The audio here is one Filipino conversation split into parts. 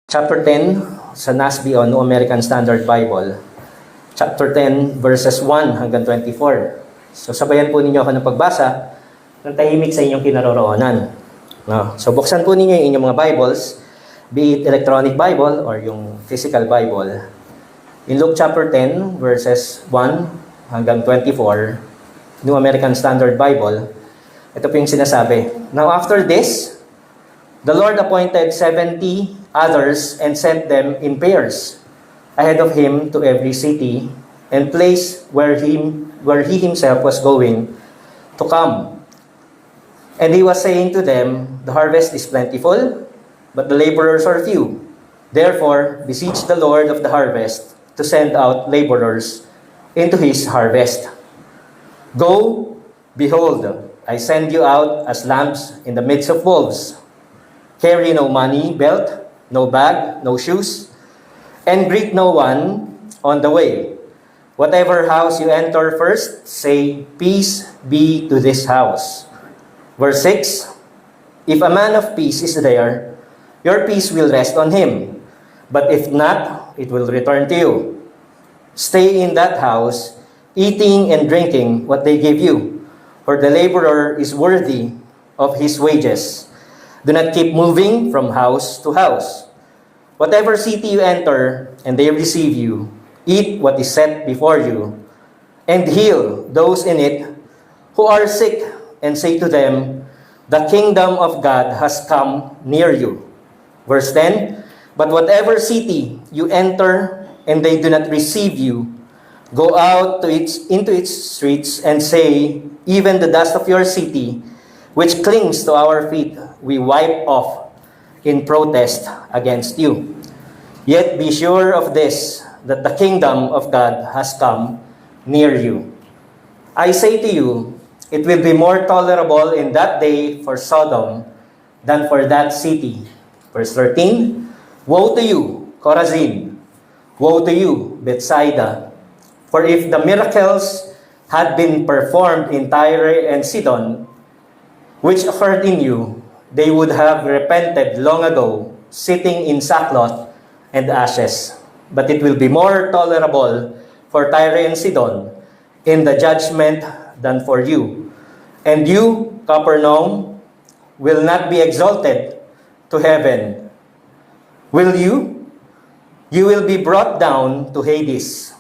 Chapter 10 sa NASB o New American Standard Bible. Chapter 10 verses 1 hanggang 24. So sabayan po ninyo ako ng pagbasa ng tahimik sa inyong kinaroroonan. No? So buksan po ninyo yung inyong mga Bibles, be it electronic Bible or yung physical Bible. In Luke chapter 10 verses 1 hanggang 24, New American Standard Bible, ito po yung sinasabi. Now after this, the Lord appointed 70 others and sent them in pairs ahead of him to every city and place where he himself was going to come. And he was saying to them, the harvest is plentiful, but the laborers are few. Therefore, beseech the Lord of the harvest to send out laborers into his harvest. Go, behold, I send you out as lambs in the midst of wolves. Carry no money belt, no bag, no shoes, and greet no one on the way. Whatever house you enter first, say, peace be to this house. Verse 6, if a man of peace is there, your peace will rest on him. But if not, it will return to you. Stay in that house, eating and drinking what they give you, for the laborer is worthy of his wages. Do not keep moving from house to house. Whatever city you enter, and they receive you, eat what is set before you, and heal those in it who are sick, and say to them, the kingdom of God has come near you. Verse 10, but whatever city you enter, and they do not receive you, go out into its streets, and say, even the dust of your city, which clings to our feet, we wipe off in protest against you. Yet be sure of this, that the kingdom of God has come near you. I say to you, it will be more tolerable in that day for Sodom than for that city. Verse 13, woe to you, Chorazin! Woe to you, Bethsaida! For if the miracles had been performed in Tyre and Sidon, which occurred in you, they would have repented long ago, sitting in sackcloth and ashes. But it will be more tolerable for Tyre and Sidon in the judgment than for you. And you, Capernaum, will not be exalted to heaven. Will you? You will be brought down to Hades.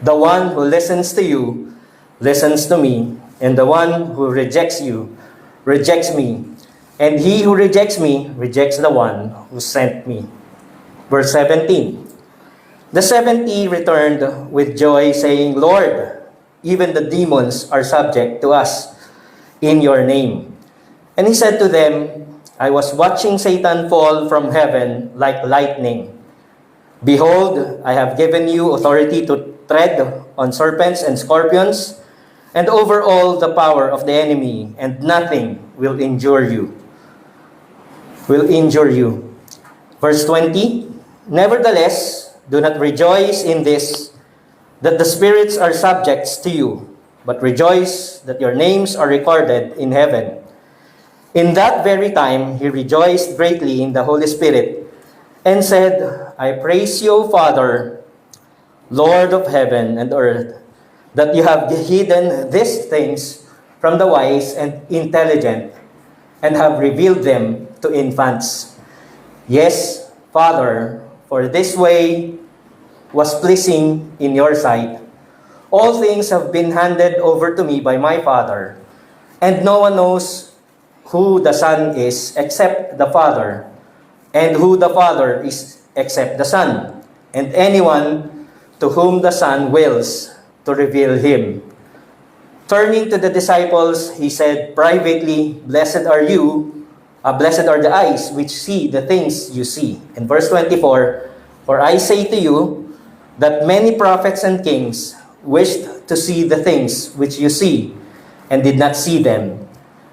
The one who listens to you listens to me, and the one who rejects you rejects me, and he who rejects me rejects the one who sent me. Verse 17, the 70 returned with joy, saying, Lord, even the demons are subject to us in your name. And he said to them, I was watching Satan fall from heaven like lightning. Behold, I have given you authority to tread on serpents and scorpions, and over all the power of the enemy, and nothing will injure you. Verse 20, nevertheless, do not rejoice in this, that the spirits are subjects to you, but rejoice that your names are recorded in heaven. In that very time, he rejoiced greatly in the Holy Spirit, and said, I praise you, Father, Lord of heaven and earth, that you have hidden these things from the wise and intelligent, and have revealed them to infants. Yes, Father, for this way was pleasing in your sight. All things have been handed over to me by my Father, and no one knows who the Son is except the Father, and who the Father is except the Son, and anyone to whom the Son wills to reveal him. Turning to the disciples, he said privately, blessed are the eyes which see the things you see. In verse 24, for I say to you that many prophets and kings wished to see the things which you see and did not see them,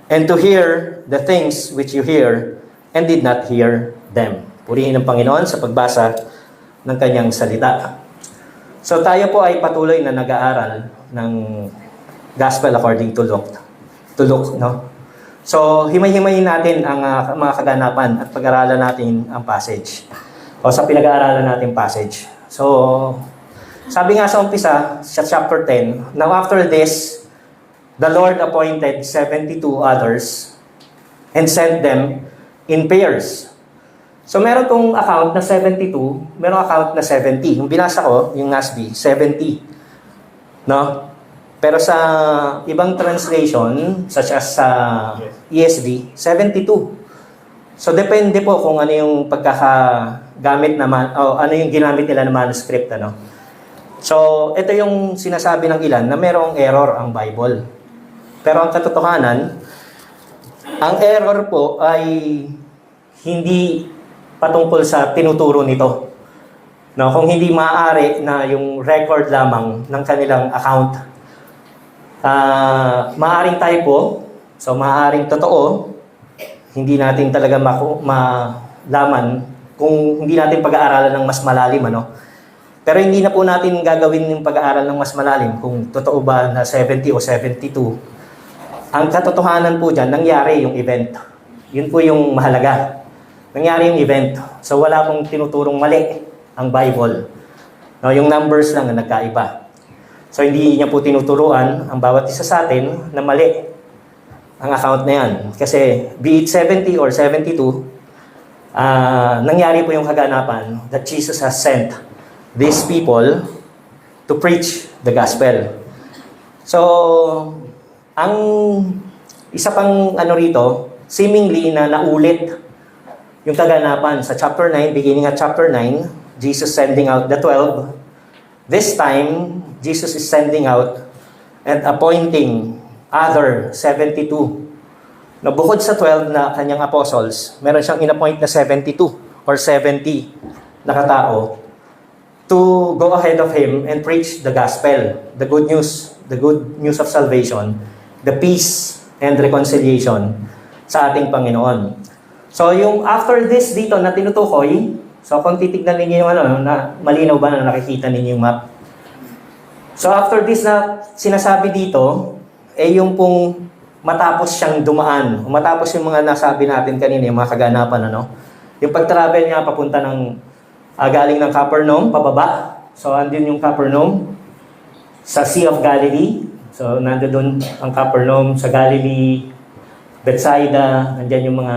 and to hear the things which you hear and did not hear them. Purihin ng Panginoon sa pagbasa ng kanyang salita. So tayo po ay patuloy na nag-aaral ng Gospel according to Luke, no? So himay-himayin natin ang mga kaganapan at pag-aralan natin ang passage. o sa pinag-aaralan nating passage. So, sabi nga sa umpisa, sa chapter 10, now after this, the Lord appointed 72 others and sent them in pairs. So, meron tong account na 72, meron account na 70. Yung binasa ko, yung NASB, 70. No? Pero sa ibang translation, such as sa ESV, 72. So, depende po kung ano yung pagkakagamit naman, o ano yung ginamit nila na manuscript, ano. So, ito yung sinasabi ng ilan na merong error ang Bible. Pero ang katotohanan, ang error po ay hindi patungkol sa tinuturo nito. No, kung hindi maaari na yung record lamang ng kanilang account, maaring typo, so maaring totoo, hindi natin talaga malaman kung hindi natin pag-aaralan ng mas malalim, ano. Pero hindi na po natin gagawin yung pag-aaral ng mas malalim kung totoo ba na 70 o 72. Ang katotohanan po dyan, nangyari yung event. Yun po yung mahalaga. Nangyari yung event. So wala pong tinuturong mali ang Bible. No, yung numbers lang na nagkaiba. So hindi niya po tinuturuan ang bawat isa sa atin na mali ang account na yan. Kasi be it 70 or 72, nangyari po yung kaganapan that Jesus has sent these people to preach the gospel. So, ang isa pang ano rito, seemingly na naulit yung kaganapan sa chapter 9, beginning at chapter 9, Jesus sending out the 12. This time, Jesus is sending out and appointing other 72. Na bukod sa 12 na kanyang apostles, meron siyang inappoint na 72 or 70 na katao to go ahead of him and preach the gospel, the good news of salvation, the peace and reconciliation sa ating Panginoon. So yung after this dito na tinutukoy, so kung titignan ninyo yung na malinaw ba na nakikita ninyo yung map? So after this na sinasabi dito, yung pong matapos siyang dumaan, matapos yung mga nasabi natin kanina, yung mga kaganapan, yung pag-travel niya papunta ng galing ng Capernaum, pababa. So andun yung Capernaum sa Sea of Galilee. So nandoon ang Capernaum sa Galilee, Bethsaida, andyan yung mga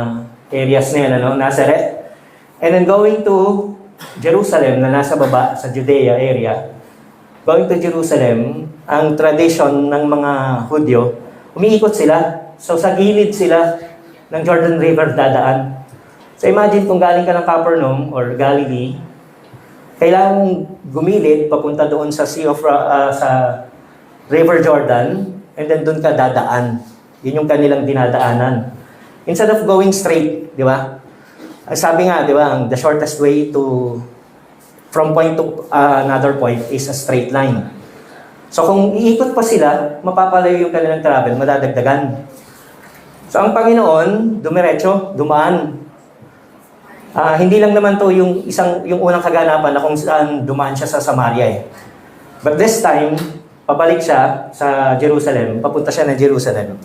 areas na yan, Nazareth. And then going to Jerusalem na nasa baba sa Judea area. Going to Jerusalem, ang tradition ng mga Hudyo, umiikot sila. So sa gilid sila ng Jordan River dadaan. So imagine kung galing ka ng Capernaum or Galilee, kailangan gumilid papunta doon sa sa River Jordan, and then doon ka dadaan. Yun yung kanilang dinadaanan. Instead of going straight, di ba? Sabi nga, di ba, the shortest way from point to another point is a straight line. So kung iikot pa sila, mapapalayo yung kanilang travel, madadagdagan. So ang Panginoon, dumiretso, dumaan. Hindi lang naman to yung unang kaganapan na kung saan dumaan siya sa Samaria . But this time, pabalik siya sa Jerusalem, papunta siya ng Jerusalem.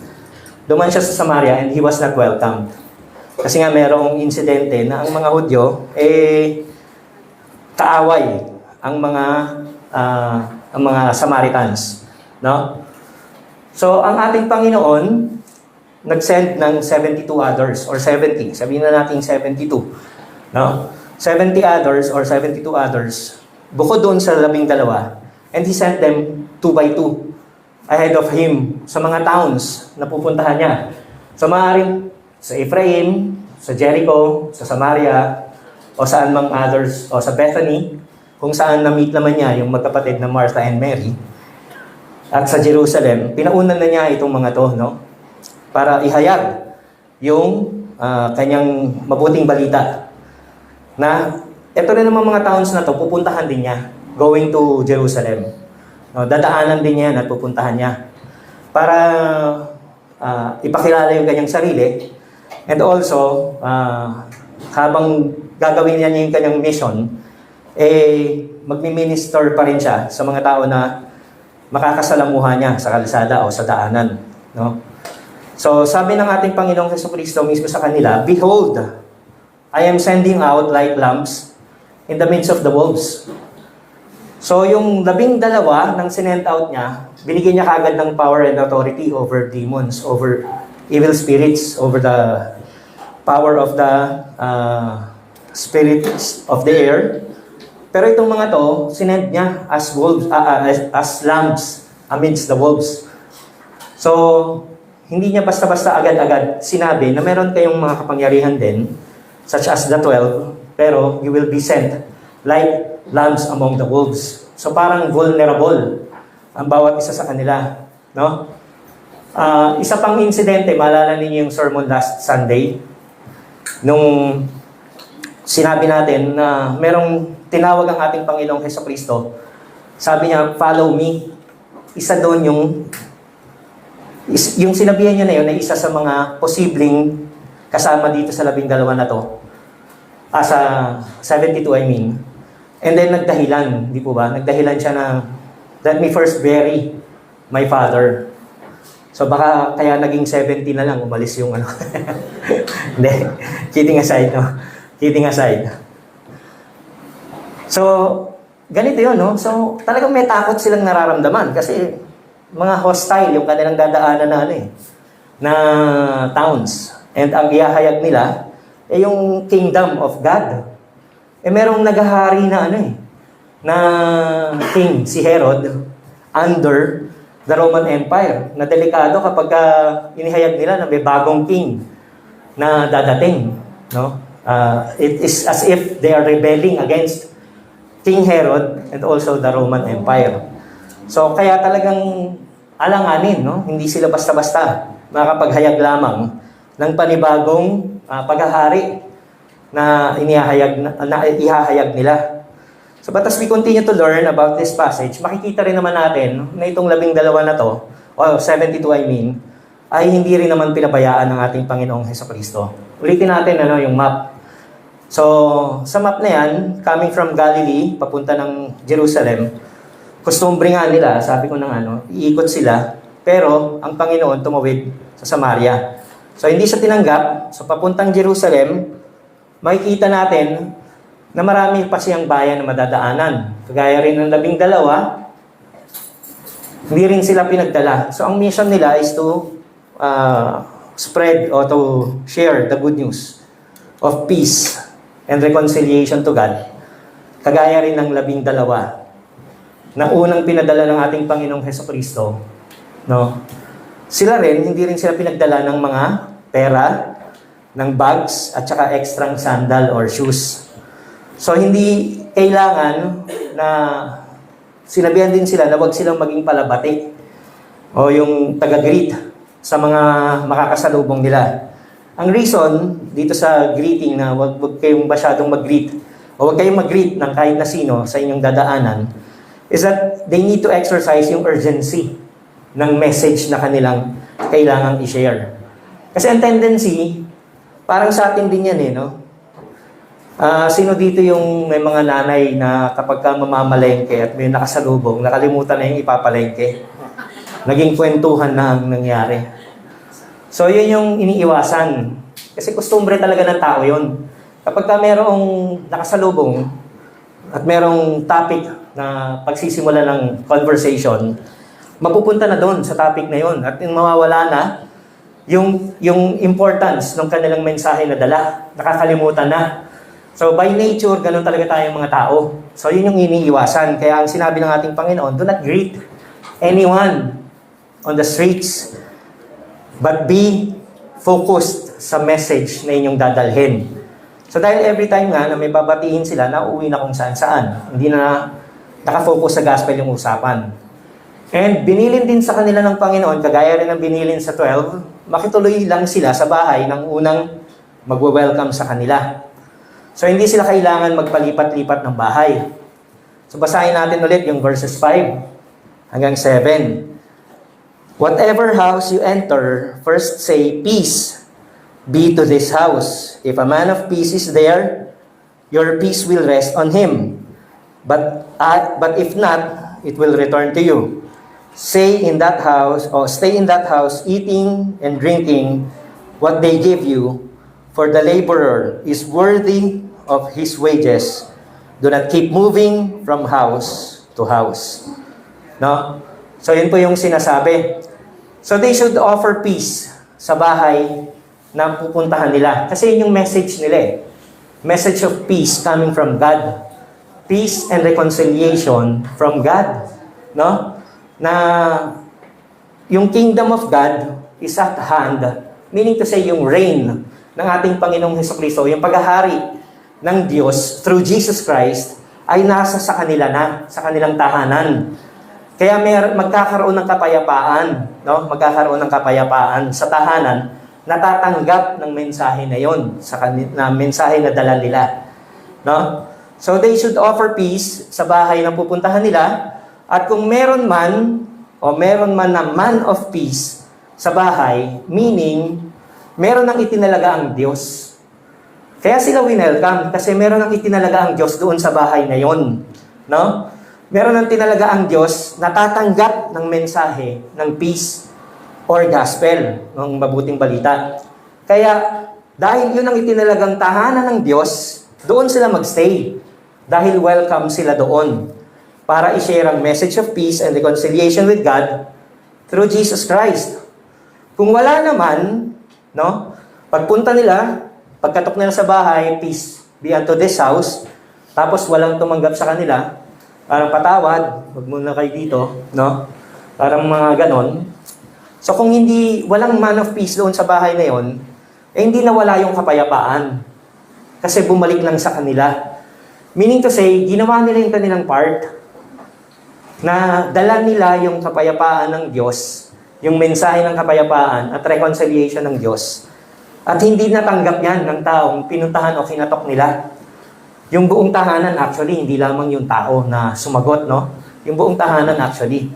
Dumaan siya sa Samaria and he was not welcomed. Kasi nga mayroong insidente na ang mga Hudyo, kaaway ang mga Samaritans. No? So, ang ating Panginoon, nag-send ng 72 others or 70. Sabihin na natin 72. No? 70 others or 72 others, bukod doon sa 12, and he sent them 2 by 2 ahead of him sa mga towns na pupuntahan niya. So maaaring sa Ephraim, sa Jericho, sa Samaria, o saan mang others, o sa Bethany, kung saan na-meet naman niya yung magkapatid na Martha and Mary. At sa Jerusalem, pinaunan na niya itong mga to, para ihayag yung kanyang mabuting balita. Na ito rin naman mga towns na to, pupuntahan din niya, going to Jerusalem. Dadaanan din niya at pupuntahan niya para ipakilala yung kanyang sarili, and also habang gagawin niya yung kanyang mission, magmi-minister pa rin siya sa mga tao na makakasalamuhan niya sa kalsada o sa daanan. No? So sabi ng ating Panginoong Jesucristo mismo sa kanila, "Behold, I am sending out like lamps in the midst of the wolves. So yung 12 ng sinent out niya, binigyan niya kagad ng power and authority over demons, over evil spirits, over the power of the spirits of the air. Pero itong mga to, sinend niya as wolves, as lambs amidst the wolves. So, hindi niya basta-basta agad-agad sinabi na meron kayong mga kapangyarihan din, such as the 12, pero you will be sent like lambs among the wolves. So parang vulnerable ang bawat isa sa kanila, no? Isa pang insidente, maalala ninyo yung sermon last Sunday, nung sinabi natin na merong tinawag ang ating Panginoong Hesukristo. Sabi niya, follow me. Isa doon yung sinabihan niya na yun, ay isa sa mga posibleng kasama dito sa 12 na to. Sa 72, I mean. And then nagdahilan, di po ba? Nagdahilan siya na, let me first bury my father. So baka kaya naging 70 na lang, umalis yung ano. Hindi, kidding aside, no? Kidding aside. So, ganito yun, no? So, talagang may takot silang nararamdaman kasi mga hostile yung kanilang dadaanan na na towns. And ang ihahayag nila ay yung kingdom of God. Merong naghahari na na king, si Herod, under the Roman Empire. Na delikado kapag inihayag nila na may bagong king na dadating, no? It is as if they are rebelling against King Herod and also the Roman Empire. So kaya talagang alanganin, no? Hindi sila basta-basta makapaghayag lamang ng panibagong paghahari na ihahayag nila. So but as we continue to learn about this passage, makikita rin naman natin na itong 12 na to, o 72 I mean, ay hindi rin naman pinabayaan ng ating Panginoong Hesukristo. Ulitin natin yung map. So, sa map na yan, coming from Galilee, papunta ng Jerusalem, kustumbre nga nila, sabi ko iikot sila, pero ang Panginoon tumawid sa Samaria. So, hindi siya tinanggap. So, papuntang Jerusalem, makikita natin na marami pa siyang bayan na madadaanan. Kagaya rin ng 12, hindi rin sila pinagdala. So, ang mission nila is to spread or to share the good news of peace and reconciliation to God. Kagaya rin ng 12 na unang pinadala ng ating Panginoong Hesukristo, no? Sila rin, hindi rin sila pinagdala ng mga pera, ng bags, at saka extra sandal or shoes. So, hindi kailangan na sinabihan din sila na wag silang maging palabati o yung taga-greet sa mga makakasalubong nila. Ang reason dito sa greeting na wag kayong masyadong mag-greet o wag kayong mag-greet ng kahit na sino sa inyong dadaanan is that they need to exercise yung urgency ng message na kanilang kailangang i-share. Kasi ang tendency, parang sa atin din yan no? Sino dito yung may mga nanay na kapag ka mamamalengke at may nakasalubong, nakalimutan na yung ipapalengke? Naging kwentuhan na ang nangyari. So, yun yung iniiwasan. Kasi kustumbre talaga ng tao yun. Kapag ka merong nakasalubong at merong topic na pagsisimula ng conversation, mapupunta na doon sa topic na yun. At yung mawawala na yung importance ng kanilang mensahe na dala. Nakakalimutan na. So, by nature, ganun talaga tayong mga tao. So, yun yung iniiwasan. Kaya ang sinabi ng ating Panginoon, do not greet anyone on the streets, but be focused sa message na inyong dadalhin. So dahil every time nga na may babatiin sila, nauuwi na kung saan-saan. Hindi na nakafocus sa gospel yung usapan. And binilin din sa kanila ng Panginoon, kagaya rin ng binilin sa 12, makituloy lang sila sa bahay ng unang magwe-welcome sa kanila. So hindi sila kailangan magpalipat-lipat ng bahay. So basahin natin ulit yung verses 5 hanggang 7. Whatever house you enter, first say, peace be to this house. If a man of peace is there, your peace will rest on him. But if not, it will return to you. Stay in that house, eating and drinking what they give you, for the laborer is worthy of his wages. Do not keep moving from house to house. No? So, yun po yung sinasabi. So, they should offer peace sa bahay na pupuntahan nila. Kasi yun yung message nila eh. Message of peace coming from God. Peace and reconciliation from God. No? Na yung kingdom of God is at hand. Meaning to say, yung reign ng ating Panginoong Hesukristo, yung paghahari ng Diyos through Jesus Christ, ay nasa sa kanila na, sa kanilang tahanan. Kaya magkakaroon ng kapayapaan, no? Magkakaroon ng kapayapaan sa tahanan, natatanggap ng mensahe na yon, na mensahe na dala nila. No? So they should offer peace sa bahay na pupuntahan nila, at kung meron man na man of peace sa bahay, meaning meron nang itinalaga ang Diyos. Kaya sila winelcome kasi meron nang itinalaga ang Diyos doon sa bahay na yon, no? Meron nang tinalaga ang Diyos, natatanggap ng mensahe ng peace or gospel, ng mabuting balita. Kaya dahil yun ang itinalagang tahanan ng Diyos, doon sila magstay. Dahil welcome sila doon para i-share ang message of peace and reconciliation with God through Jesus Christ. Kung wala naman, no? Pagpunta nila, pagkatok nila sa bahay, peace be unto this house, tapos walang tumanggap sa kanila, parang patawad, wag muna kayo dito, no? Parang mga ganon. So kung walang man of peace doon sa bahay na yon, hindi nawala yung kapayapaan. Kasi bumalik lang sa kanila. Meaning to say, ginawa nila yung kanilang part, na dala nila yung kapayapaan ng Diyos, yung mensahe ng kapayapaan at reconciliation ng Diyos. At hindi natanggap yan ng taong pinuntahan o kinatok nila. Yung buong tahanan actually, hindi lamang yung tao na sumagot, no? Yung buong tahanan actually.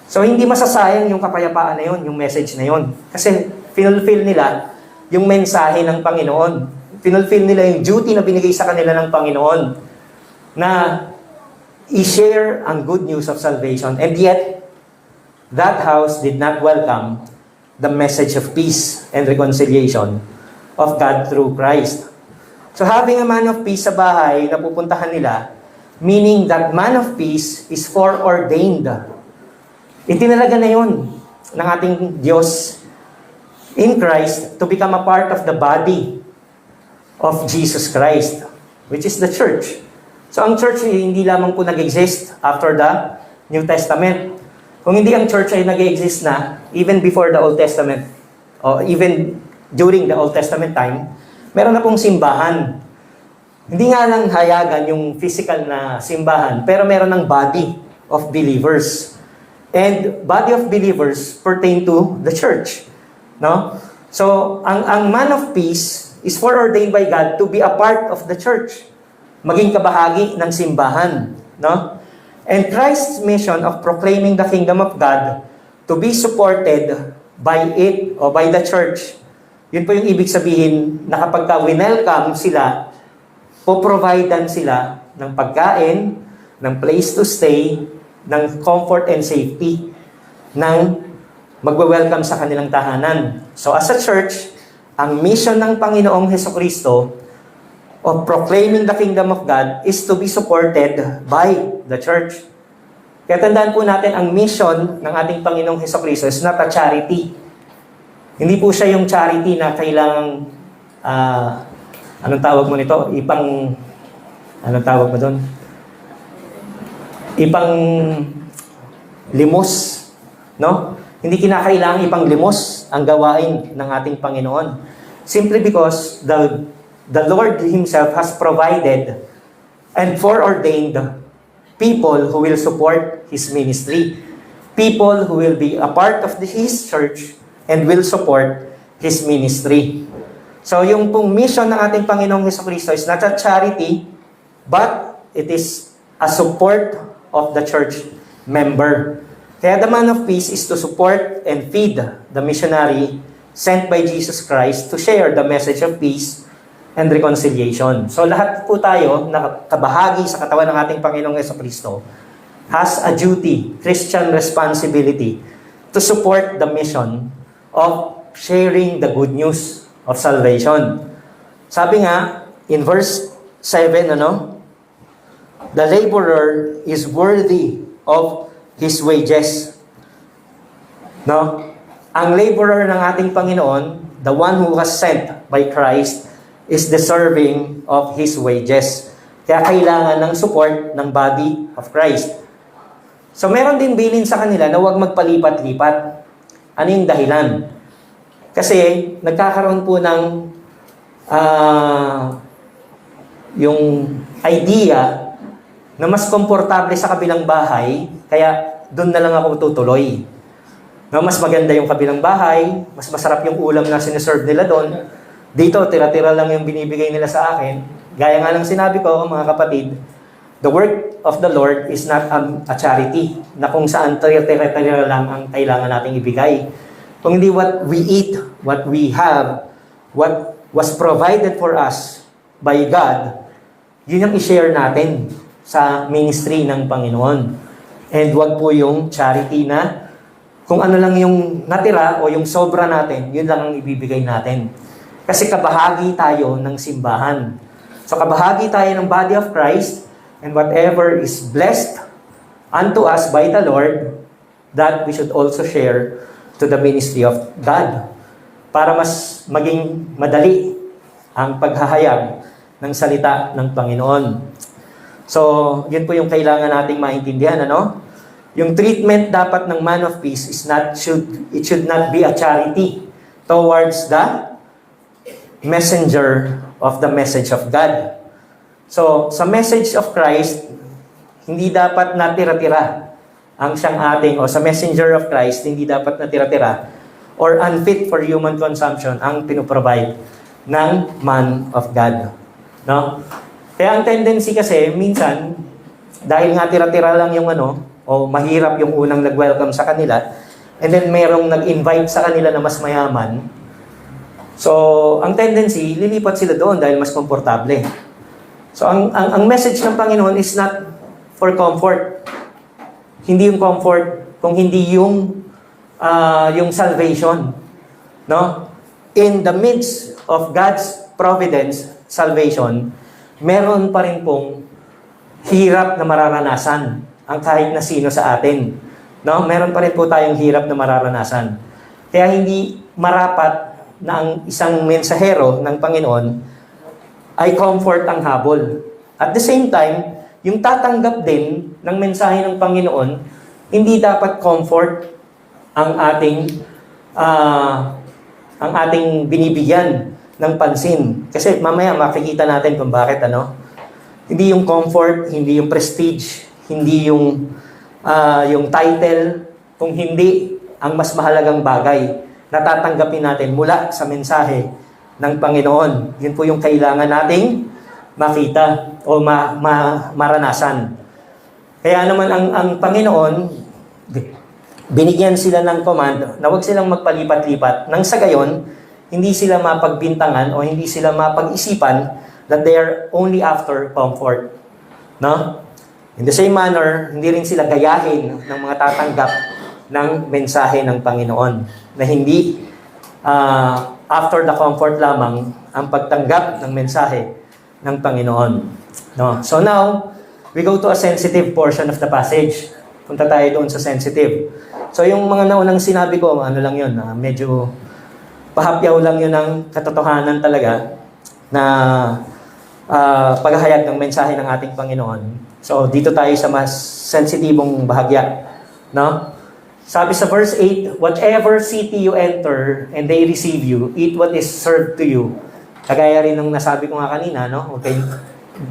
So hindi masasayang yung kapayapaan na yun, yung message na yun. Kasi finulfill nila yung mensahe ng Panginoon. Finulfill nila yung duty na binigay sa kanila ng Panginoon na i-share ang good news of salvation. And yet, that house did not welcome the message of peace and reconciliation of God through Christ. So having a man of peace sa bahay na pupuntahan nila, meaning that man of peace is foreordained. Itinalaga na yun ng ating Diyos in Christ to become a part of the body of Jesus Christ, which is the church. So ang church hindi lamang po nag-exist after the New Testament. Kung hindi ang church ay nag-exist na, even before the Old Testament, or even during the Old Testament time, meron na pong simbahan. Hindi nga lang hayagan yung physical na simbahan, pero meron ng body of believers. And body of believers pertain to the church. No? So, ang man of peace is foreordained by God to be a part of the church. Maging kabahagi ng simbahan. No? And Christ's mission of proclaiming the kingdom of God to be supported by it o by the church. Yun po yung ibig sabihin na kapag winelcome sila, poprovidean sila ng pagkain, ng place to stay, ng comfort and safety, ng magwe-welcome sa kanilang tahanan. So as a church, ang mission ng Panginoong Hesukristo of proclaiming the kingdom of God is to be supported by the church. Kaya tandaan po natin, ang mission ng ating Panginoong Hesukristo is not a charity. Hindi po siya yung charity na kailangang, anong tawag mo nito? Anong tawag mo doon? Limos. No? Hindi kinakailangang limos ang gawain ng ating Panginoon. Simply because the Lord Himself has provided and foreordained people who will support His ministry. People who will be a part of His church and will support His ministry. So yung pong mission ng ating Panginoong Hesukristo is not a charity, but it is a support of the church member. Kaya the man of peace is to support and feed the missionary sent by Jesus Christ to share the message of peace and reconciliation. So lahat po tayo na kabahagi sa katawan ng ating Panginoong Hesukristo has a duty, Christian responsibility, to support the mission of sharing the good news of salvation. Sabi nga, in verse 7, the laborer is worthy of his wages. No? Ang laborer ng ating Panginoon, the one who was sent by Christ, is deserving of his wages. Kaya kailangan ng support ng body of Christ. So meron din bilin sa kanila na huwag magpalipat-lipat. Ano yung dahilan? Kasi nagkakaroon po ng yung idea na mas komportable sa kabilang bahay, kaya doon na lang ako tutuloy. No, mas maganda yung kabilang bahay, mas masarap yung ulam na sineserve nila doon. Dito, tira-tira lang yung binibigay nila sa akin. Gaya nga ng sinabi ko, mga kapatid, the work of the Lord is not a charity, na kung saan tira-tira lang ang kailangan nating ibigay. Kung hindi what we eat, what we have, what was provided for us by God, yun yung i-share natin sa ministry ng Panginoon. And wag po yung charity na kung ano lang yung natira o yung sobra natin, yun lang ang ibibigay natin. Kasi kabahagi tayo ng simbahan. So kabahagi tayo ng body of Christ, and whatever is blessed unto us by the Lord, that we should also share to the ministry of God. Para mas maging madali ang paghahayag ng salita ng Panginoon. So, yun po yung kailangan nating maintindihan, ano? Yung treatment dapat ng man of peace it should not be a charity towards the messenger of the message of God. So, sa message of Christ, hindi dapat natira-tira ang siyang ating, o sa messenger of Christ, hindi dapat natira-tira or unfit for human consumption ang pinoprovide ng man of God. No? Kaya ang tendency kasi, minsan, dahil nga tira-tira lang yung o mahirap yung unang nag-welcome sa kanila, and then merong nag-invite sa kanila na mas mayaman, so, ang tendency, lilipat sila doon dahil mas komportable. So, ang message ng Panginoon is not for comfort. Hindi yung comfort, kung hindi yung salvation. No? In the midst of God's providence, salvation, meron pa rin pong hirap na mararanasan ang kahit na sino sa atin. No? Meron pa rin po tayong hirap na mararanasan. Kaya hindi marapat na ang isang mensahero ng Panginoon ay comfort ang habol. At the same time, yung tatanggap din ng mensahe ng Panginoon, hindi dapat comfort ang ating binibigyan ng pansin. Kasi mamaya makikita natin kung bakit hindi yung comfort, hindi yung prestige, hindi yung title, kung hindi ang mas mahalagang bagay na tatanggapin natin mula sa mensahe ng Panginoon. Yun po yung kailangan nating makita o maranasan. Kaya naman ang Panginoon, binigyan sila ng command na huwag silang magpalipat-lipat nang sa gayon, hindi sila mapagbintangan o hindi sila mapag-isipan that they are only after comfort. No? In the same manner, hindi rin sila gayahin ng mga tatanggap ng mensahe ng Panginoon na hindi after the comfort lamang ang pagtanggap ng mensahe ng Panginoon. No? So now, we go to a sensitive portion of the passage. Punta tayo doon sa sensitive. So yung mga naunang sinabi ko, lang yun, medyo pahapyaw lang yun ng katotohanan talaga na paghahayag ng mensahe ng ating Panginoon. So dito tayo sa mas sensitibong bahagya. No? Sabi sa verse 8, whatever city you enter and they receive you, eat what is served to you. Kagaya rin ng nasabi ko nga kanina, okay,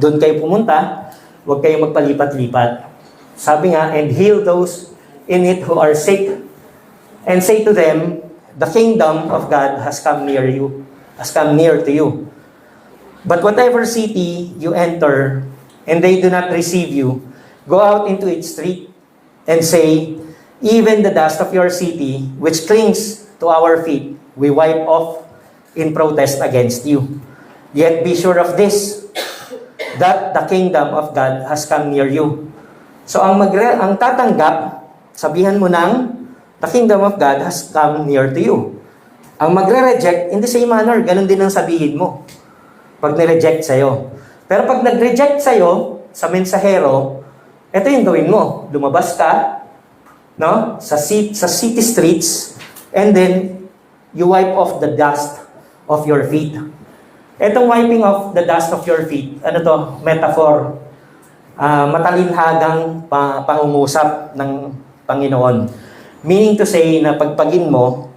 doon kayo pumunta, huwag kayong magpalipat-lipat. Sabi nga, and heal those in it who are sick, and say to them, the kingdom of God has come near to you. But whatever city you enter, and they do not receive you, go out into its street, and say, even the dust of your city, which clings to our feet, we wipe off in protest against you. Yet be sure of this, that the kingdom of God has come near you. So ang tatanggap, sabihan mo ng, the kingdom of God has come near to you. Ang magre-reject, in the same manner, ganun din ang sabihin mo. Pag nireject sa'yo. Pero pag nag-reject sa'yo, sa mensahero, ito yung gawin mo. Lumabas ka, no? Sa city streets, and then you wipe off the dust of your feet. Itong wiping off the dust of your feet, ano to? Metaphor. Matalinhagang pangungusap ng Panginoon. Meaning to say na pagpagin mo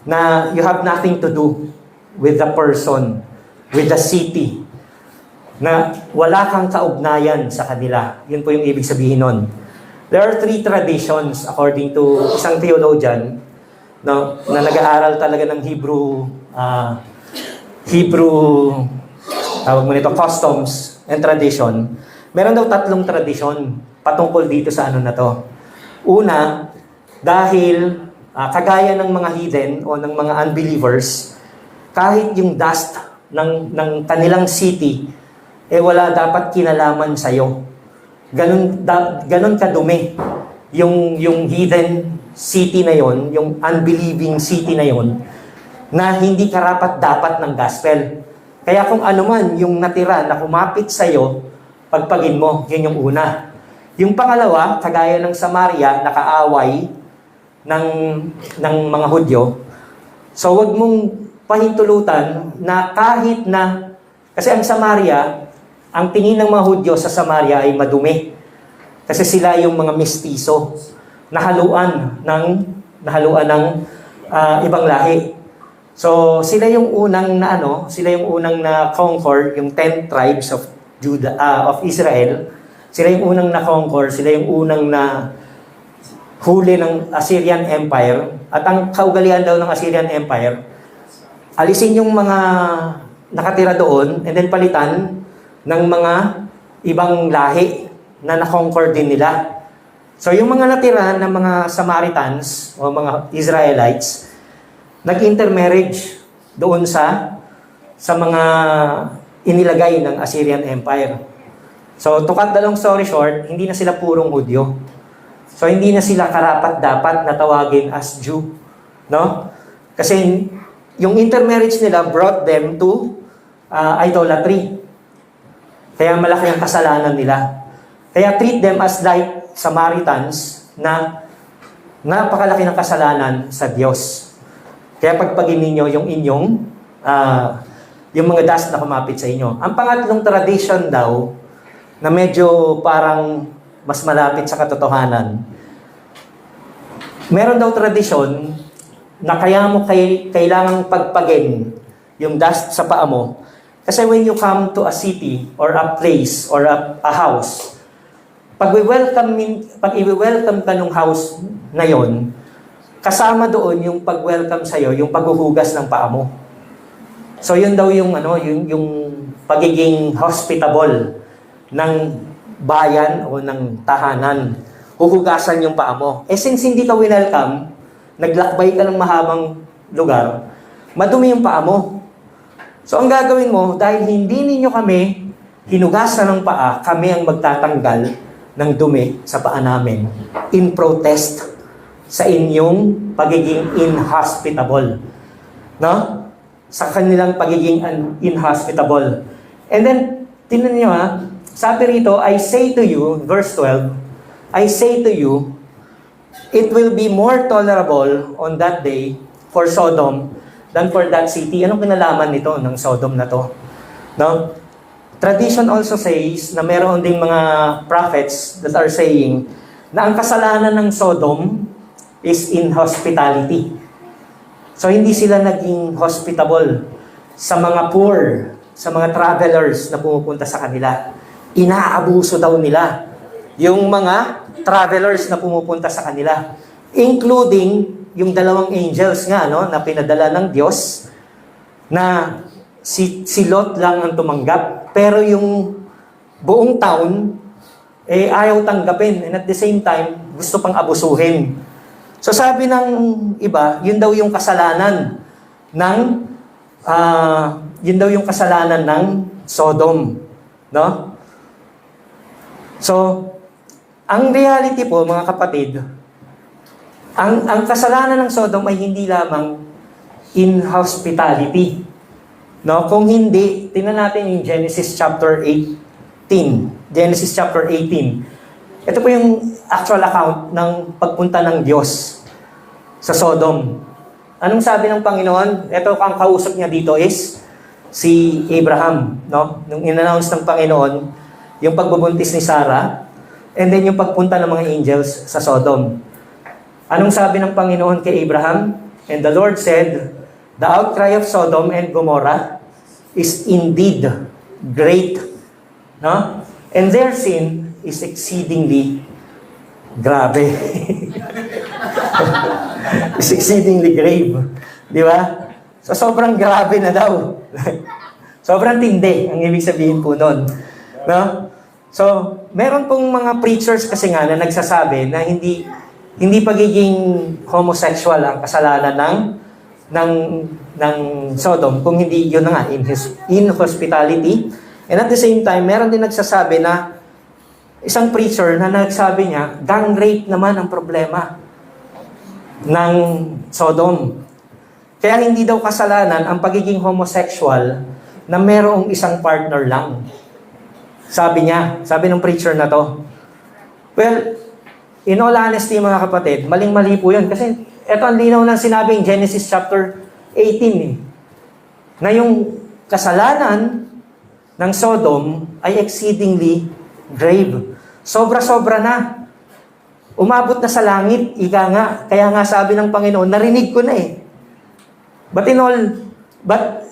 na you have nothing to do with the person, with the city, na wala kang kaugnayan sa kanila. Yun po yung ibig sabihin nun. There are 3 traditions according to isang theologian, no, na nag-aaral talaga ng Hebrew, tawag mo nito, customs and tradition. Meron daw 3 tradisyon patungkol dito sa ano na to. Una, dahil kagaya ng mga heathen o ng mga unbelievers, kahit yung dust ng kanilang city, wala dapat kinalaman sa'yo. Ganun kadumi yung heathen city na yon, yung unbelieving city na yon, na hindi karapat-dapat ng gospel. Kaya kung ano man yung natira na kumapit sa'yo, pagpagin mo, yun yung una. Yung pangalawa, kagaya ng Samaria, nakaaway ng mga Hudyo. So wag mong pahintulutan na kahit na, kasi ang Samaria, ang tingin ng mga Hudyo sa Samaria ay madumi. Kasi sila yung mga mestizo, nahaluan ng ibang lahi. So sila yung unang na conquer yung 10 tribes of of Israel. Sila yung unang na-conquer, sila yung unang na huli ng Assyrian Empire. At ang kaugalian daw ng Assyrian Empire, alisin yung mga nakatira doon and then palitan ng mga ibang lahi na na-conquer din nila. So yung mga natira ng mga Samaritans o mga Israelites, nag-intermarriage doon sa mga inilagay ng Assyrian Empire. So to cut the long story short, hindi na sila purong Hudyo. So hindi na sila karapat-dapat na tawagin as Jew, no? Kasi yung intermarriage nila brought them to idolatry. Kaya malaki ang kasalanan nila. Kaya treat them as like Samaritans na napakalaki ng kasalanan sa Diyos. Kaya pagpagin ninyo yung inyong yung mga dust na kumapit sa inyo. Ang pangatlong tradition daw na medyo parang mas malapit sa katotohanan, meron daw tradisyon na kaya mo kailangang pagpagin yung dust sa paa mo. Kasi when you come to a city or a place or a house, pag i-welcome ka ng house na yon, kasama doon yung pag-welcome sa'yo, yung paghuhugas ng paa mo. So yun daw yung pagiging hospitable ng bayan o ng tahanan. Huhugasan yung paa mo. Since hindi ka welcome, naglakbay ka ng mahabang lugar, madumi yung paa mo. So ang gagawin mo, dahil hindi ninyo kami hinugasan ng paa, kami ang magtatanggal ng dumi sa paa namin in protest sa inyong pagiging inhospitable. No? Sa kanilang pagiging inhospitable. And then, tingnan nyo sabi rito, I say to you, verse 12, I say to you, it will be more tolerable on that day for Sodom than for that city. Anong kinalaman nito ng Sodom na to? No? Tradition also says na meron ding mga prophets that are saying na ang kasalanan ng Sodom is inhospitality. So hindi sila naging hospitable sa mga poor, sa mga travelers na pumupunta sa kanila. Inaabuso daw nila yung mga travelers na pumupunta sa kanila. Including yung 2 angels nga, na pinadala ng Diyos, na si Lot lang ang tumanggap. Pero yung buong town, ayaw tanggapin. And at the same time, gusto pang abusuhin. So sabi ng iba, yun daw yung kasalanan ng Sodom, no? So ang reality po, mga kapatid, ang kasalanan ng Sodom ay hindi lamang inhospitality, no? Kung hindi, tingnan natin yung Genesis chapter 8. Genesis chapter 18. Ito po yung actual account ng pagpunta ng Diyos sa Sodom. Anong sabi ng Panginoon? Ito ang kausap niya dito is si Abraham, no? Nung in-announce ng Panginoon yung pagbubuntis ni Sarah and then yung pagpunta ng mga angels sa Sodom. Anong sabi ng Panginoon kay Abraham? And the Lord said, the outcry of Sodom and Gomorrah is indeed great, no? And their sin is exceedingly grabe. Is exceedingly grave. Di ba? So, sobrang grabe na daw. Sobrang tindi, ang ibig sabihin po nun. No? So, meron pong mga preachers kasi nga na nagsasabi na hindi pagiging homosexual ang kasalanan ng Sodom, kung hindi yun na nga, inhospitality. And at the same time, meron din nagsasabi na isang preacher na nagsabi niya, gang rape naman ang problema ng Sodom. Kaya hindi daw kasalanan ang pagiging homosexual na merong isang partner lang. Sabi niya, sabi ng preacher na to. Well, in all honesty mga kapatid, maling-mali po yun. Kasi ito ang linaw ng sinabi in Genesis chapter 18 na yung kasalanan ng Sodom ay exceedingly grave. Sobra-sobra na. Umabot na sa langit, ika nga. Kaya nga sabi ng Panginoon, narinig ko na eh. But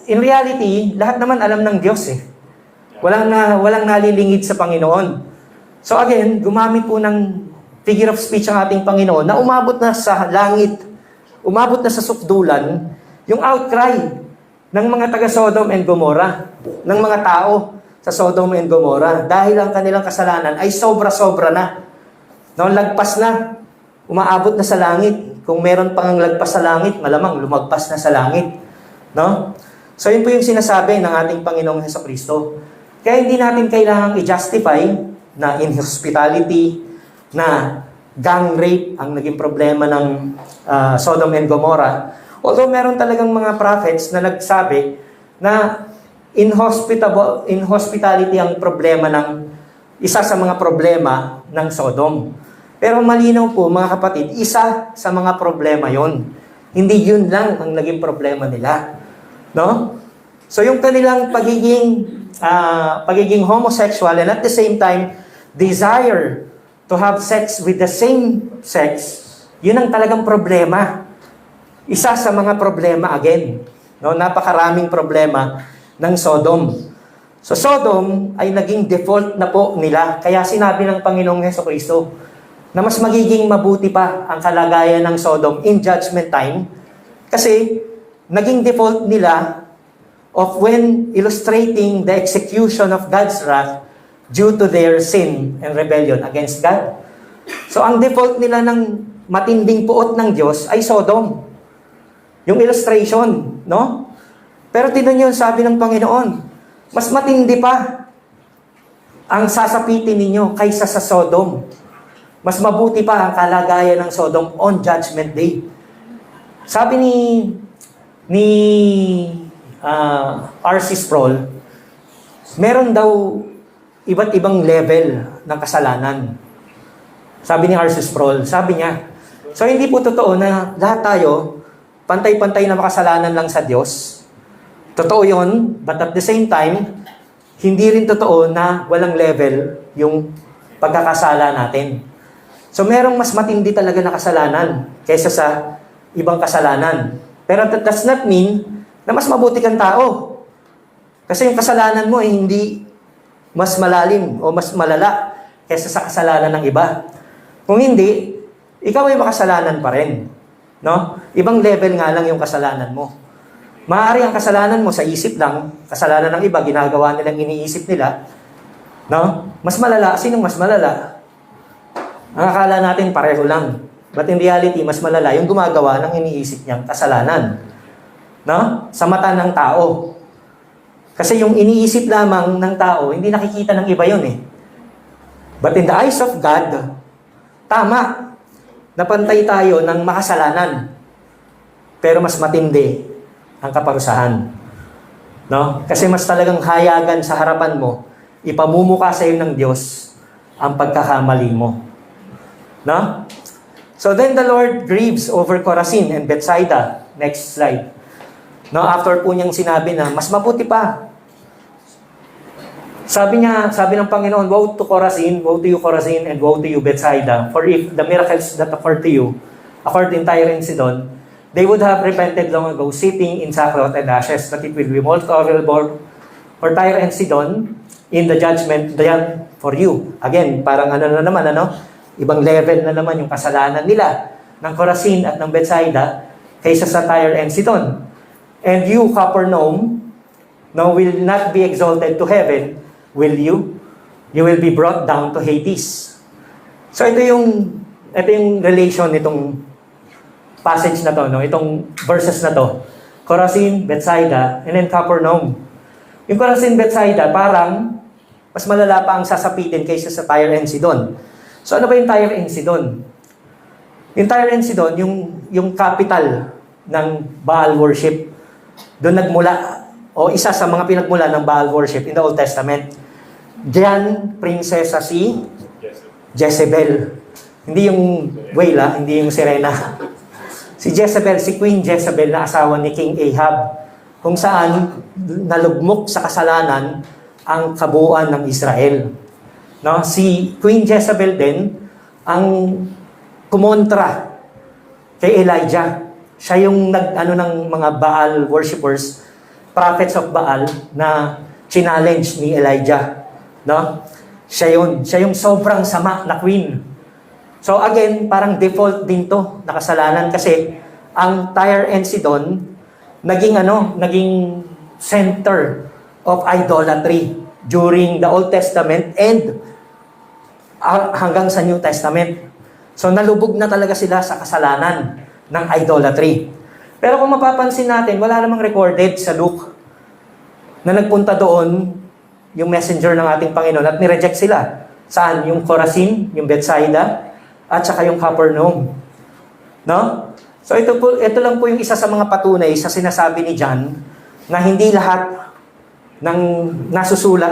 in reality, lahat naman alam ng Diyos eh. Walang nalilingid sa Panginoon. So again, gumamit po ng figure of speech ang ating Panginoon na umabot na sa langit, umabot na sa sukdulan, yung outcry ng mga taga Sodom and Gomorrah, ng mga tao sa Sodom and Gomorrah, dahil ang kanilang kasalanan ay sobra-sobra na. No, lagpas na, umaabot na sa langit. Kung meron pang lagpas sa langit, malamang lumagpas na sa langit. No? So yun po yung sinasabi ng ating Panginoong Hesukristo. Kaya hindi natin kailangang i-justify na inhospitality, na gang rape ang naging problema ng Sodom and Gomorrah. Although meron talagang mga prophets na nagsabi na inhospitality ang problema ng isa sa mga problema ng Sodom. Pero malinaw po mga kapatid, isa sa mga problema yon. Hindi yun lang ang naging problema nila. No? So yung kanilang pagiging homosexual and at the same time, desire to have sex with the same sex, yun ang talagang problema. Isa sa mga problema again. No? Napakaraming problema ng Sodom. So Sodom ay naging default na po nila. Kaya sinabi ng Panginoong Hesukristo na mas magiging mabuti pa ang kalagayan ng Sodom in judgment time kasi naging default nila of when illustrating the execution of God's wrath due to their sin and rebellion against God. So ang default nila ng matinding puot ng Diyos ay Sodom. Yung illustration, no? Pero tingnan niyo, sabi ng Panginoon, mas matindi pa ang sasapitin ninyo kaysa sa Sodom. Mas mabuti pa ang kalagayan ng Sodom on Judgment Day. Sabi ni R.C. Sproul, meron daw iba't ibang level ng kasalanan. Sabi ni R.C. Sproul, sabi niya, so hindi po totoo na lahat tayo pantay-pantay na makasalanan lang sa Diyos. Totoo yun, but at the same time, hindi rin totoo na walang level yung pagkakasala natin. So merong mas matindi talaga na kasalanan kaysa sa ibang kasalanan. Pero that does not mean na mas mabuti kang tao. Kasi yung kasalanan mo ay hindi mas malalim o mas malala kaysa sa kasalanan ng iba. Kung hindi, ikaw ay makasalanan pa rin. No? Ibang level nga lang yung kasalanan mo. Maaari ang kasalanan mo sa isip lang, kasalanan ng iba, ginagawa nilang iniisip nila. No? Mas malala, sinong mas malala? Ang akala natin pareho lang. But in reality, mas malala yung gumagawa ng iniisip niyang kasalanan. No? Sa mata ng tao. Kasi yung iniisip lamang ng tao, hindi nakikita ng iba yun eh. But in the eyes of God, tama, napantay tayo ng makasalanan. Pero mas matindi ang kaparusahan. No? Kasi mas talagang hayagan sa harapan mo ipamumuka sa iyo ng Diyos ang pagkakamali mo. No? So then the Lord grieves over Chorazin and Bethsaida. Next slide. No, after po niyang sinabi na, mas mabuti pa. Sabi ng Panginoon, woe to Chorazin, woe to you Chorazin, and woe to you Bethsaida. For if the miracles that occurred to you, occurred in Tyre and Sidon, they would have repented long ago, sitting in sackcloth and ashes, but it will be more tolerable for Tyre and Sidon in the judgment than for you. Again, parang ibang level na naman yung kasalanan nila ng Chorazin at ng Bethsaida kaysa sa Tyre and Sidon. And you, Capernaum, will not be exalted to heaven, will you? You will be brought down to Hades. So ito yung relation nitong passage na to, no? Itong verses na to. Chorazin, Bethsaida, and then Capernaum. Yung Chorazin, Bethsaida, parang mas malala pa ang sasapitin kaysa sa Tyre and Sidon. So ano ba yung Tyre and Sidon? Yung Tyre and Sidon, yung capital ng Baal worship. Doon nagmula, o isa sa mga pinagmula ng Baal worship in the Old Testament. Diyan, prinsesa si Jezebel. Hindi yung Whale, hindi yung Sirena. Si Jezebel, si Queen Jezebel na asawa ni King Ahab, kung saan nalugmok sa kasalanan ang kabuuan ng Israel. No, si Queen Jezebel din ang kumontra kay Elijah. Siya yung ng mga Baal worshippers, prophets of Baal na challenge ni Elijah. No? Siya yung sobrang sama na queen. So again, parang default din to na kasalanan kasi ang Tyre and Sidon naging center of idolatry during the Old Testament and hanggang sa New Testament. So nalubog na talaga sila sa kasalanan ng idolatry. Pero kung mapapansin natin, wala namang recorded sa Luke na nagpunta doon yung messenger ng ating Panginoon at nireject sila. Saan? Yung Chorazin, yung Bethsaida, at saka yung Capernaum. No? So ito lang po yung isa sa mga patunay sa sinasabi ni John na hindi lahat ng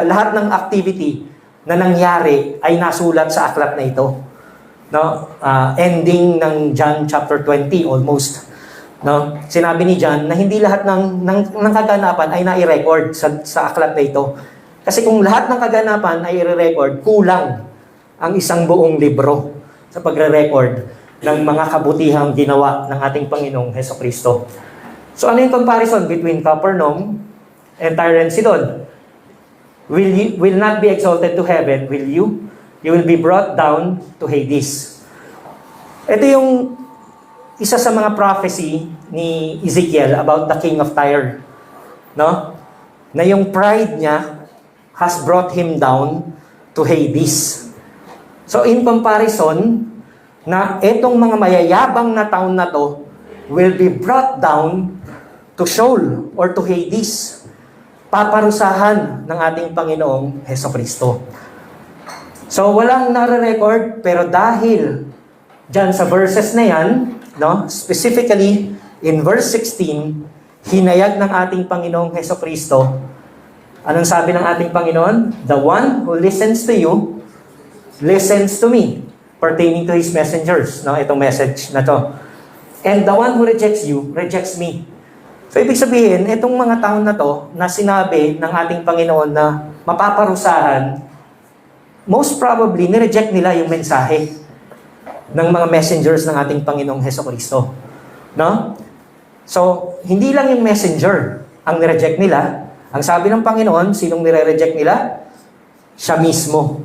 lahat ng activity na nangyari ay nasulat sa aklat na ito. No? Ending ng John chapter 20 almost. No? Sinabi ni John na hindi lahat ng kaganapan ay nai-record sa aklat na ito. Kasi kung lahat ng kaganapan ay i-record, kulang ang isang buong libro sa pagre-record ng mga kabutihang ginawa ng ating Panginoong Hesukristo. So ano yung comparison between Capernaum and Tyre and Sidon? Will not be exalted to heaven, will you? You will be brought down to Hades. Ito yung isa sa mga prophecy ni Ezekiel about the king of Tyre. No? Na yung pride niya has brought him down to Hades. So in comparison, na itong mga mayayabang na taon na to will be brought down to Sheol or to Hades. Paparusahan ng ating Panginoong Hesukristo. So walang nare-record, pero dahil dyan sa verses na yan, no, specifically in verse 16, hinayag ng ating Panginoong Hesukristo. Anong sabi ng ating Panginoon? The one who listens to you, listens to me, pertaining to His messengers. No, itong message na to. And the one who rejects you, rejects me. So, ibig sabihin, itong mga taon na to, na sinabi ng ating Panginoon na mapaparusahan, most probably, nireject nila yung mensahe ng mga messengers ng ating Panginoong Hesukristo. No? So, hindi lang yung messenger ang nireject nila. Ang sabi ng Panginoon, sinong nire-reject nila? Siya mismo.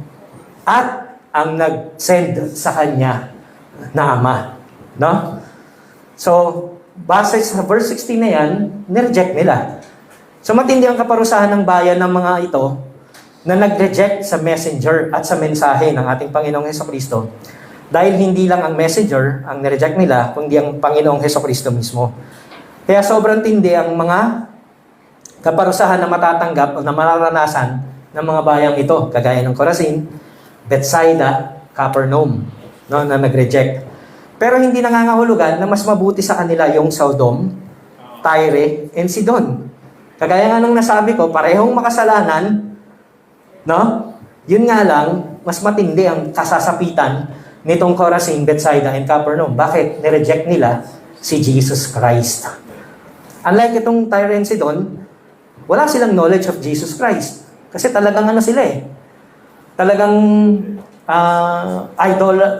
At ang nag-send sa Kanya na Ama. No? So, base sa verse 16 na yan, nireject nila. So matindi ang kaparusahan ng bayan ng mga ito na nag-reject sa messenger at sa mensahe ng ating Panginoong Hesukristo. Dahil hindi lang ang messenger ang nireject nila, kundi ang Panginoong Hesukristo mismo. Kaya sobrang tindi ang mga kaparusahan na matatanggap o na mararanasan ng mga bayang ito, kagaya ng Chorazin, Bethsaida, Capernaum, no, na nag-reject. Pero hindi nangangahulugan na mas mabuti sa kanila yung Sodom, Tyre, and Sidon. Kagaya nga nung nasabi ko, parehong makasalanan, No? Yun nga lang, mas matindi ang kasasapitan nitong Chorazin, Bethsaida, and Capernaum. Bakit? Nireject nila si Jesus Christ. Unlike itong Tyre and Sidon, wala silang knowledge of Jesus Christ. Kasi talagang ano sila eh. Talagang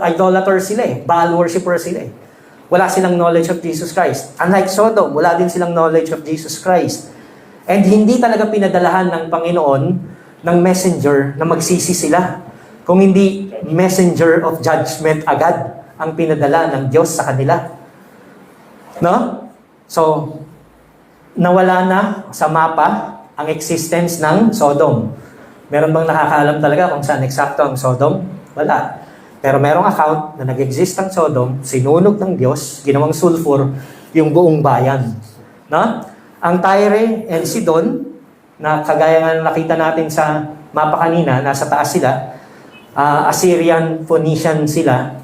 idolater sila eh. Baal worshipper sila eh. Wala silang knowledge of Jesus Christ. Unlike Sodom, wala din silang knowledge of Jesus Christ. And hindi talaga pinadalahan ng Panginoon ng messenger na magsisi sila. Kung hindi messenger of judgment agad ang pinadala ng Diyos sa kanila. No? So, nawala na sa mapa ang existence ng Sodom. Meron bang nakakaalam talaga kung saan eksakto ang Sodom? Wala. Pero merong account na nag-exist ang Sodom, sinunog ng Diyos, ginawang sulfur, yung buong bayan. No? Ang Tyre and Sidon, na kagaya nga nakita natin sa mapa kanina, nasa taas sila, Assyrian, Phoenician sila,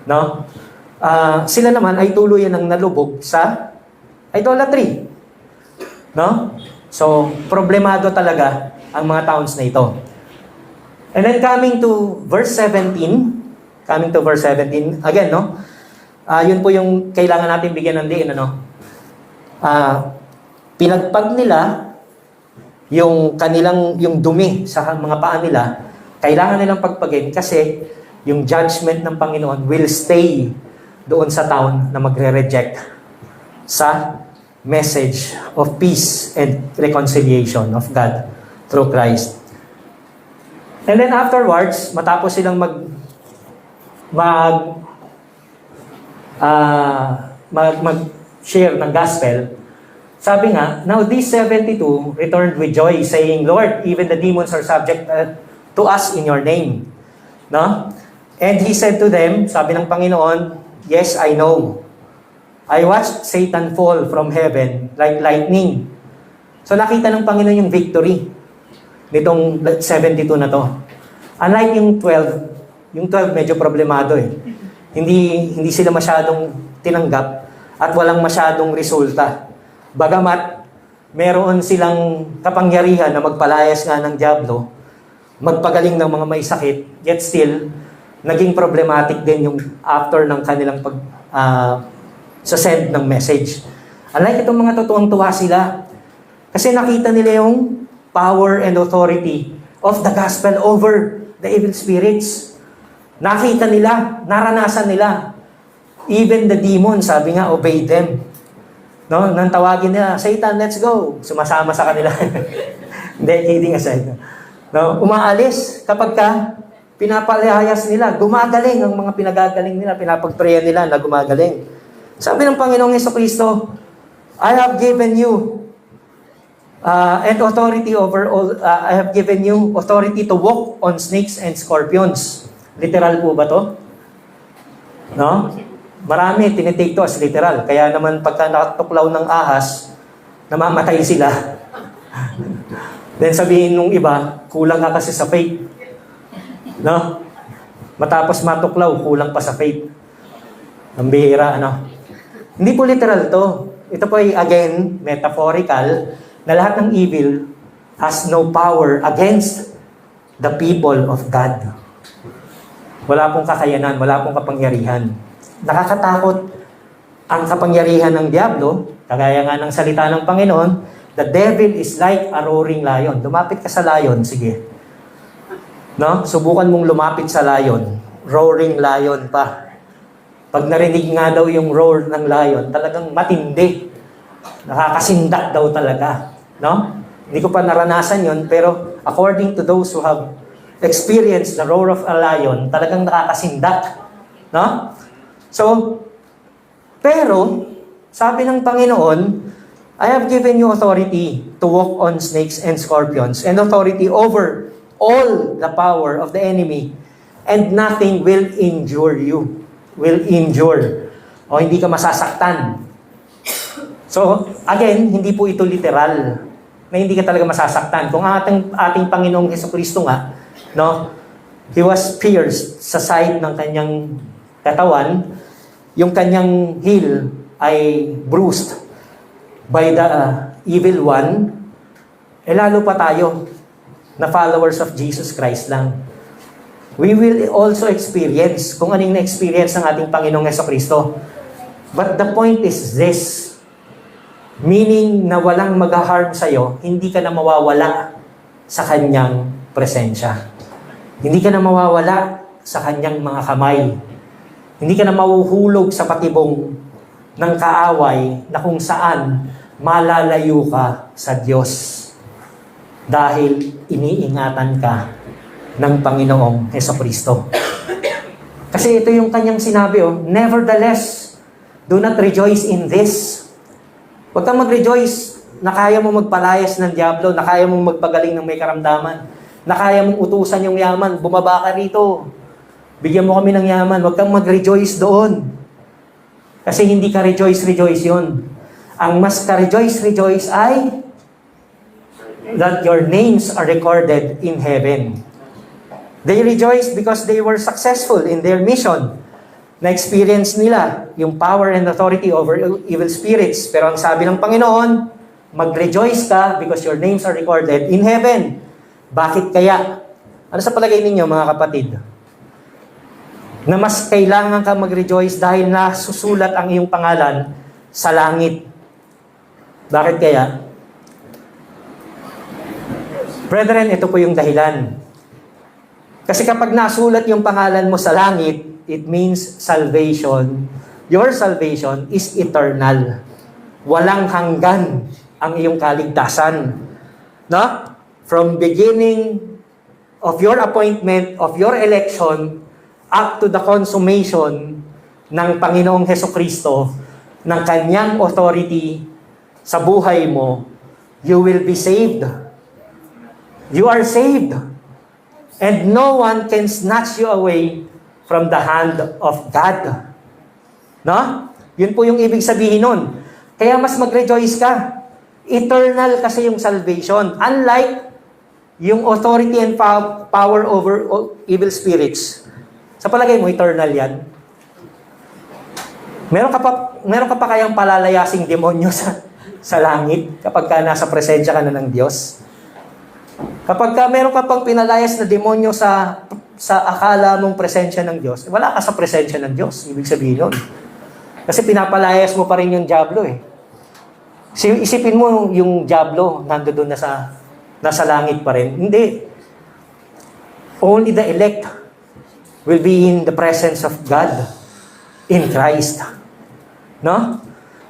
no? Sila naman ay tuluyan ng nalubog sa idolatry. No? So, problemado talaga ang mga towns na ito. And then coming to verse 17, again, no? Yun po yung kailangan natin bigyan ng diin, ano? Pinagpag nila yung dumi sa mga paa nila, kailangan nilang pagpagin kasi yung judgment ng Panginoon will stay doon sa town na magre-reject sa message of peace and reconciliation of God through Christ. And then afterwards, matapos silang mag-share ng gospel, sabi nga, now these 72 returned with joy, saying, Lord, even the demons are subject to us in your name. No? And he said to them, sabi ng Panginoon, yes, I know. I watched Satan fall from heaven like lightning. So nakita ng Panginoon yung victory nitong 72 na to. Unlike yung 12 medyo problemado eh. Hindi sila masyadong tinanggap at walang masyadong resulta. Bagamat meron silang kapangyarihan na magpalayas nga ng dyablo, magpagaling ng mga may sakit, yet still, naging problematic din yung after ng kanilang sa send ng message. Unlike itong mga totoong-tuwa sila, kasi nakita nila yung power and authority of the gospel over the evil spirits. Nakita nila, naranasan nila. Even the demons, sabi nga, obey them. No? Nang tawagin nila, Satan, let's go. Sumasama sa kanila. Hindi, kidding aside. No? Umaalis kapag pinapalayas nila, gumagaling ang mga pinagagaling nila, pinapagprayan nila na gumagaling. Sabi ng Panginoong Jesucristo, I have given you and authority over all, I have given you authority to walk on snakes and scorpions. Literal po ba to? No? Marami tinitake to as literal. Kaya naman pagka nakatuklaw ng ahas, namamatay sila. Then sabihin nung iba, kulang ka kasi sa faith. No? Matapos matuklaw, kulang pa sa faith. Ang bihira, ano? Hindi po literal to. Ito po ay, again, metaphorical, na lahat ng evil has no power against the people of God. Wala pong kakayanan, wala pong kapangyarihan. Nakakatakot ang kapangyarihan ng Diablo, kagaya nga ng salita ng Panginoon, the devil is like a roaring lion. Lumapit ka sa lion, sige. No? Subukan mong lumapit sa lion. Roaring lion pa. Pag narinig nga daw yung roar ng lion, talagang matindi. Nakakasindak daw talaga. No? Hindi ko pa naranasan yon, pero according to those who have experienced the roar of a lion, talagang nakakasindak. No? So, pero, sabi ng Panginoon, I have given you authority to walk on snakes and scorpions and authority over all the power of the enemy, and nothing will injure you. Will injure. O hindi ka masasaktan. So, again, hindi po ito literal na hindi ka talaga masasaktan. Kung ating Panginoong Jesucristo nga, no, He was pierced sa side ng kanyang katawan, yung kanyang heel ay bruised by the evil one, lalo pa tayo. na followers of Jesus Christ lang. We will also experience kung anong na-experience ng ating Panginoong Hesukristo. But the point is this, meaning na walang mag-harm sa'yo, hindi ka na mawawala sa Kanyang presensya. Hindi ka na mawawala sa Kanyang mga kamay. Hindi ka na mahuhulog sa patibong ng kaaway na kung saan malalayo ka sa Diyos dahil iniingatan ka ng Panginoong Hesukristo. Kasi ito yung Kanyang sinabi, nevertheless, do not rejoice in this. Huwag kang mag-rejoice na kaya mo magpalayas ng diablo, na kaya mong magpagaling ng may karamdaman, na kaya mong utusan yung yaman, bumaba ka rito, bigyan mo kami ng yaman. Huwag kang mag-rejoice doon. Kasi hindi ka rejoice yun. Ang mas ka-rejoice ay that your names are recorded in heaven. They rejoiced because they were successful in their mission. Na-experience nila yung power and authority over evil spirits. Pero ang sabi ng Panginoon, mag-rejoice ka because your names are recorded in heaven. Bakit kaya? Ano sa palagay ninyo, mga kapatid? Na mas kailangan ka mag-rejoice dahil nasusulat ang iyong pangalan sa langit. Bakit kaya? Brethren, ito po yung dahilan. Kasi kapag nasulat yung pangalan mo sa langit, it means salvation. Your salvation is eternal. Walang hanggan ang iyong kaligtasan. No? From beginning of your appointment, of your election, up to the consummation ng Panginoong Hesukristo, ng Kanyang authority sa buhay mo, you will be saved. You are saved. And no one can snatch you away from the hand of God. No? Yun po yung ibig sabihin nun. Kaya mas mag-rejoice ka. Eternal kasi yung salvation. Unlike yung authority and power over evil spirits. Sa palagay mo, eternal yan? Meron ka pa kayang palalayasing demonyo sa langit kapag ka nasa presensya ka na ng Diyos? Kapag ka meron ka pang pinalayas na demonyo sa akala mong presensya ng Diyos, wala ka sa presensya ng Diyos. Ibig sabihin nun. Kasi pinapalayas mo pa rin yung diablo eh. Isipin mo yung diablo nandoon nasa langit pa rin. Hindi. Only the elect will be in the presence of God in Christ. No?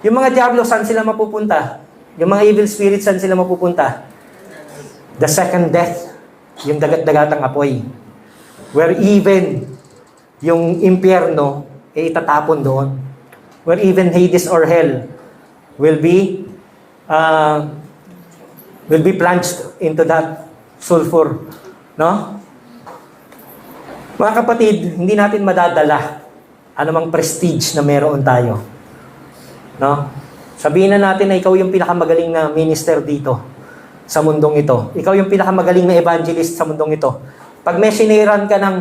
Yung mga diablo, saan sila mapupunta? Yung mga evil spirits, saan sila mapupunta? The second death, yung dagat-dagatang apoy. Where even yung impyerno, itatapon doon. Where even Hades or hell will be plunged into that sulfur. No? Mga kapatid, hindi natin madadala anumang prestige na meron tayo. No? Sabihin na natin na ikaw yung pinakamagaling na minister dito sa mundong ito. Ikaw yung pinakamagaling na evangelist sa mundong ito. Pag may siniran ka ng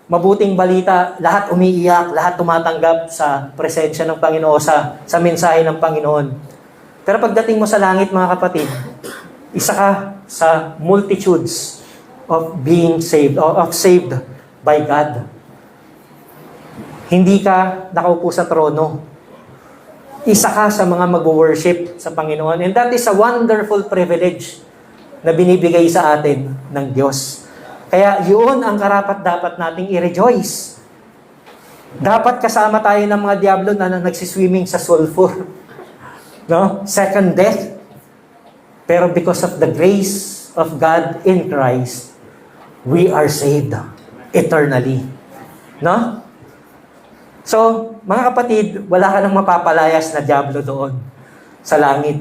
mabuting balita, lahat umiiyak, lahat tumatanggap sa presensya ng Panginoon, sa mensahe ng Panginoon. Pero pagdating mo sa langit, mga kapatid, isa ka sa multitudes of being saved, of saved by God. Hindi ka nakaupo sa trono. Isa ka sa mga mag-worship sa Panginoon. And that is a wonderful privilege na binibigay sa atin ng Diyos. Kaya yun ang karapat-dapat nating i-rejoice. Dapat kasama tayo ng mga diablo na nagsiswimming sa sulfur. No? Second death. Pero because of the grace of God in Christ, we are saved eternally. No? So, mga kapatid, wala ka nang mapapalayas na diablo doon sa langit.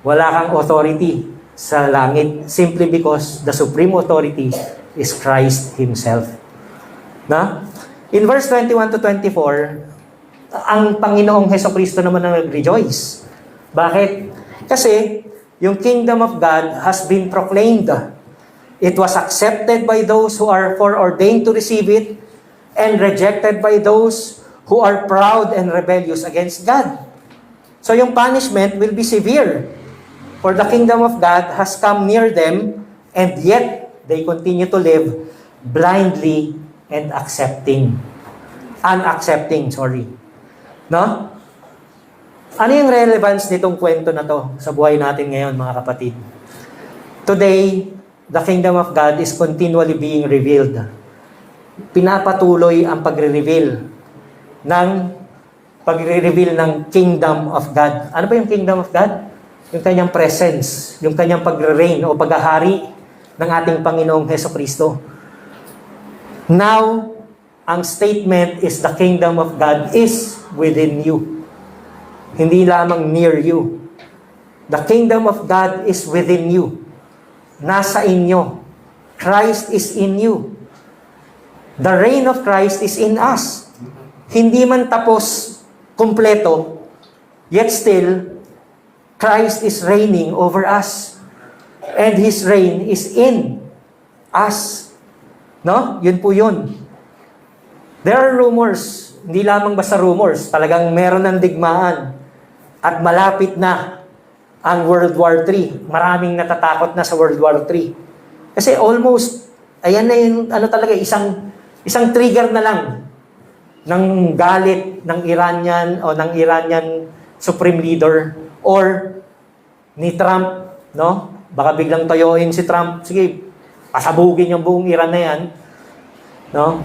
Wala kang authority sa langit simply because the supreme authority is Christ Himself. Na? In verse 21 to 24, ang Panginoong Hesukristo naman ang nag-rejoice. Bakit? Kasi yung kingdom of God has been proclaimed. It was accepted by those who are foreordained to receive it and rejected by those who are proud and rebellious against God. So yung punishment will be severe. For the kingdom of God has come near them, and yet they continue to live blindly and unaccepting, no? Ano yung relevance nitong kwento na to sa buhay natin ngayon, mga kapatid? Today, the kingdom of God is continually being revealed. Pinapatuloy ang pagre-reveal ng kingdom of God. Ano ba yung kingdom of God? Yung kanyang presence, yung kanyang pagre-reign o paghahari ng ating Panginoong Hesukristo. Now, ang statement is the kingdom of God is within you. Hindi lamang near you. The kingdom of God is within you. Nasa inyo. Christ is in you. The reign of Christ is in us. Hindi man tapos kumpleto, yet still, Christ is reigning over us. And His reign is in us. No? Yun po yun. There are rumors. Hindi lamang basta rumors. Talagang meron ng digmaan. At malapit na ang World War III. Maraming natatakot na sa World War III. Kasi almost, ayan na yung, talaga, isang trigger na lang ng galit ng Iranian Supreme Leader or ni Trump, no? Baka biglang toyohin si Trump. Sige, pasabugin yung buong Iran na yan. No?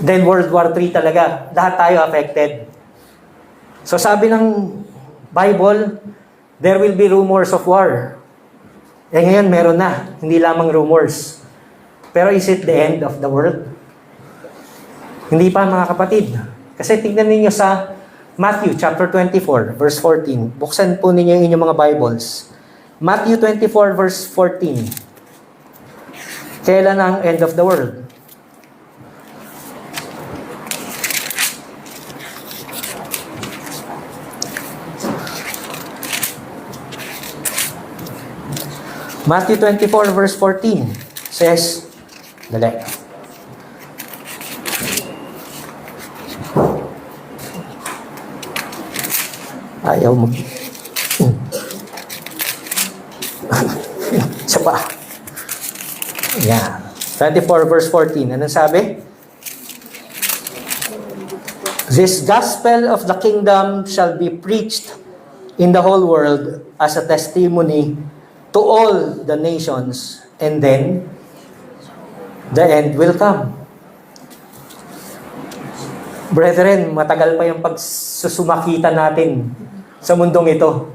Then World War III talaga. Lahat tayo affected. So sabi ng Bible, there will be rumors of war. Eh ngayon, meron na. Hindi lamang rumors. Pero is it the end of the world? Hindi pa, mga kapatid. Kasi tignan ninyo sa Matthew chapter 24, verse 14. Buksan po ninyo yung inyong mga Bibles. Matthew 24, verse 14. Kailan ang end of the world? Matthew 24, verse 14 says, dali. Ayaw mo. Isa pa. Yan. 24 verse 14. Anong sabi? This gospel of the kingdom shall be preached in the whole world as a testimony to all the nations, and then the end will come. Brethren, matagal pa yung pagsusumakita natin sa mundong ito.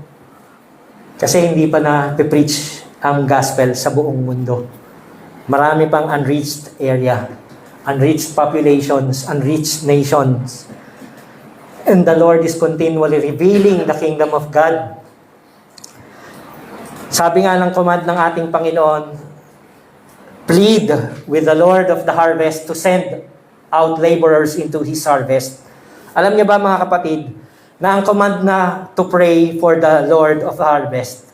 Kasi hindi pa na-preach ang gospel sa buong mundo. Marami pang unreached area, unreached populations, unreached nations. And the Lord is continually revealing the kingdom of God. Sabi nga ng command ng ating Panginoon, plead with the Lord of the harvest to send out laborers into His harvest. Alam niyo ba, mga kapatid, na ang command na to pray for the Lord of the harvest,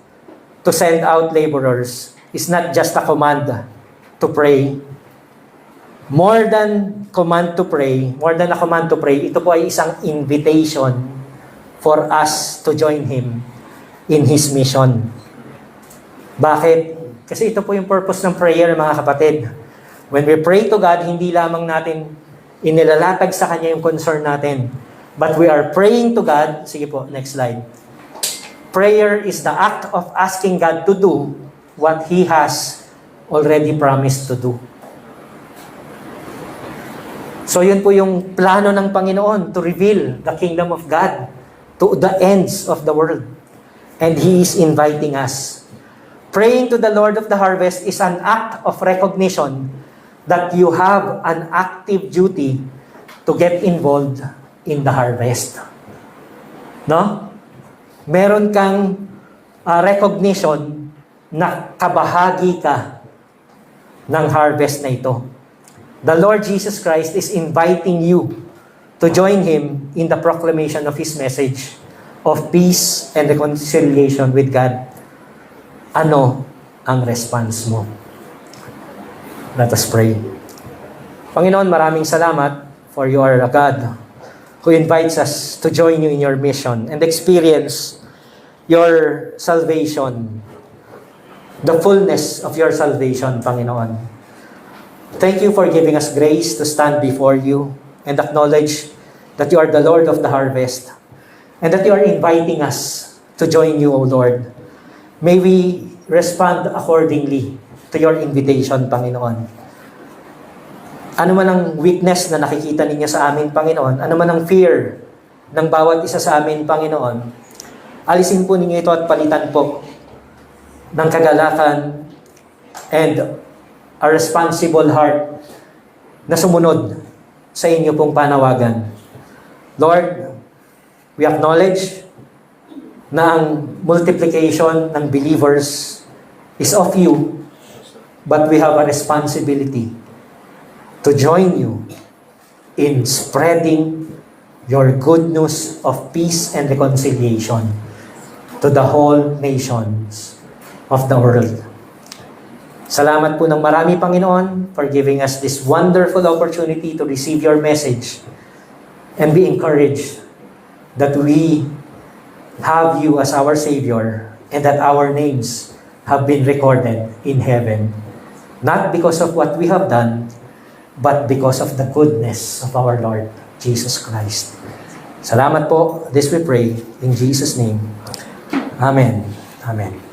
to send out laborers, is not just a command to pray. More than a command to pray, ito po ay isang invitation for us to join Him in His mission. Bakit? Kasi ito po yung purpose ng prayer, mga kapatid. When we pray to God, hindi lamang natin inilalatag sa Kanya yung concern natin. But we are praying to God. Sige po, next slide. Prayer is the act of asking God to do what He has already promised to do. So yun po yung plano ng Panginoon to reveal the kingdom of God to the ends of the world. And He is inviting us. Praying to the Lord of the harvest is an act of recognition that you have an active duty to get involved in the harvest. No? Meron kang recognition na kabahagi ka ng harvest na ito. The Lord Jesus Christ is inviting you to join Him in the proclamation of His message of peace and reconciliation with God. Ano ang response mo? Let us pray. Panginoon, maraming salamat for you are a God who invites us to join you in your mission and experience your salvation, the fullness of your salvation, Panginoon. Thank you for giving us grace to stand before you and acknowledge that you are the Lord of the harvest and that you are inviting us to join you, O Lord. May we respond accordingly to your invitation, Panginoon. Ano man ang weakness na nakikita ninyo sa amin, Panginoon, ano man ang fear ng bawat isa sa amin, Panginoon, alisin po ninyo ito at palitan po ng kagalakan and a responsible heart na sumunod sa inyo pong panawagan. Lord, we acknowledge na ang multiplication ng believers is of you, but we have a responsibility to join you in spreading your good news of peace and reconciliation to the whole nations of the world. Salamat po ng marami, Panginoon, for giving us this wonderful opportunity to receive your message and be encouraged that we have you as our Savior and that our names have been recorded in heaven. Not because of what we have done, but because of the goodness of our Lord Jesus Christ. Salamat po. This we pray in Jesus' name. Amen. Amen.